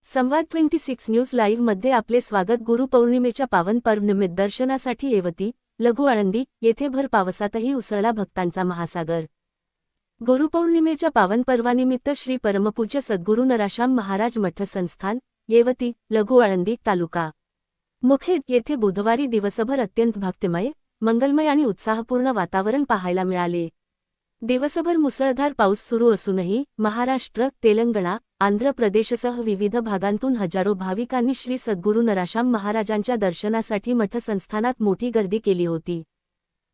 संवाद 26 news live मध्ये आपले स्वागत। गुरुपौर्णिमेच्या पावन पर्वनिमित्त दर्शनासाठी येवती, लघु आळंदी येथे भर पावसातही उसळला भक्तांचा महासागर। गुरुपौर्णिमेच्या पावन पर्वानिमित्त श्री परमपूज्य सद्गुरू नराशाम महाराज मठ संस्थान, येवती, लघु आळंदी, तालुका मुखेड येथे बुधवारी दिवसभर अत्यंत भक्तिमय, मंगलमय आणि उत्साहपूर्ण वातावरण पाहायला मिळाले। दिवसभर मुसळधार पाऊस सुरू असूनही महाराष्ट्र, तेलंगणा, आंध्र प्रदेशसह विविध भागांतून हजारो भाविकांनी श्री सद्गुरू नराशाम महाराजांच्या दर्शनासाठी मठ संस्थानात मोठी गर्दी केली होती।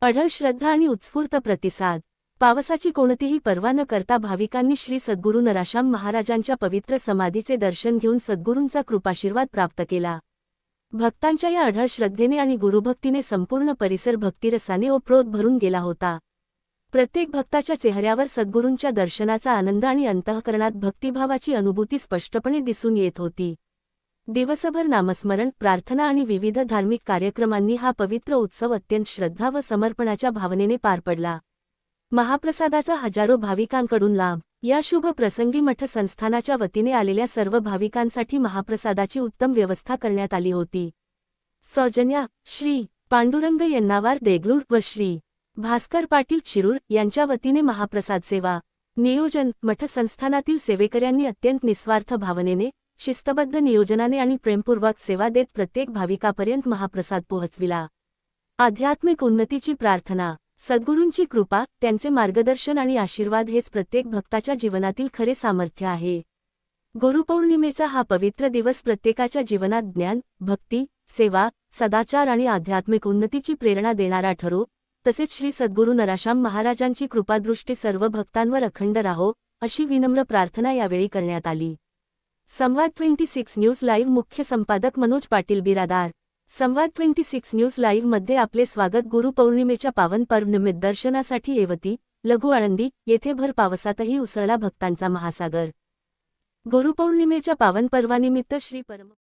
अढळ श्रद्धा आणि उत्स्फूर्त प्रतिसाद। पावसाची कोणतीही पर्वा न करता भाविकांनी श्री सद्गुरू नराशाम महाराजांच्या पवित्र समाधीचे दर्शन घेऊन सद्गुरूंचा कृपाशीर्वाद प्राप्त केला। भक्तांच्या या अढळ श्रद्धेने आणि गुरुभक्तीने संपूर्ण परिसर भक्तिरसाने ओतप्रोत भरून गेला होता। प्रत्येक भक्ताच्या चेहऱ्यावर सद्गुरूंच्या दर्शनाचा आनंद आणि अंतःकरणात भक्तिभावाची अनुभूती स्पष्टपणे दिसून येत होती। दिवसभर नामस्मरण, प्रार्थना आणि विविध धार्मिक कार्यक्रमांनी हा पवित्र उत्सव अत्यंत श्रद्धा व समर्पणाच्या भावनेने पार पडला। महाप्रसादाचा हजारो भाविकांकडून लाभ। या शुभ प्रसंगी मठ संस्थानाच्या वतीने आलेल्या सर्व भाविकांसाठी महाप्रसादाची उत्तम व्यवस्था करण्यात आली होती। सौजन्या श्री पांडुरंग यन्नावार देगलूर व श्री भास्कर पाटील शिरूर यांच्या वतीने महाप्रसाद सेवा नियोजन। मठ संस्थानातील सेवेकऱ्यांनी अत्यंत निस्वार्थ भावनेने, शिस्तबद्ध नियोजनाने आणि प्रेमपूर्वक सेवा देत प्रत्येक भाविकापर्यंत महाप्रसाद पोहोचविला। आध्यात्मिक उन्नतीची प्रार्थना। सद्गुरूंची कृपा, त्यांचे मार्गदर्शन आणि आशीर्वाद हेच प्रत्येक भक्ताच्या जीवनातील खरे सामर्थ्य आहे। गुरुपौर्णिमेचा हा पवित्र दिवस प्रत्येकाच्या जीवनात ज्ञान, भक्ती, सेवा, सदाचार आणि आध्यात्मिक उन्नतीची प्रेरणा देणारा ठरो। तसेच श्री सद्गुरू नराशाम महाराजांची कृपादृष्टी सर्व भक्तांवर अखंड राहो, अशी विनम्र प्रार्थना यावेळी करण्यात आली। संवाद 26 न्यूज लाईव्ह मुख्य संपादक मनोज पाटील बिरादार। संवाद 26 न्यूज लाईव्ह मध्ये आपले स्वागत। गुरुपौर्णिमेच्या पावन पर्वनिमित्त दर्शनासाठी येवती, लघु आळंदी येथे भर पावसातही उसळला भक्तांचा महासागर। गुरुपौर्णिमेच्या पावन पर्वानिमित्त श्री परम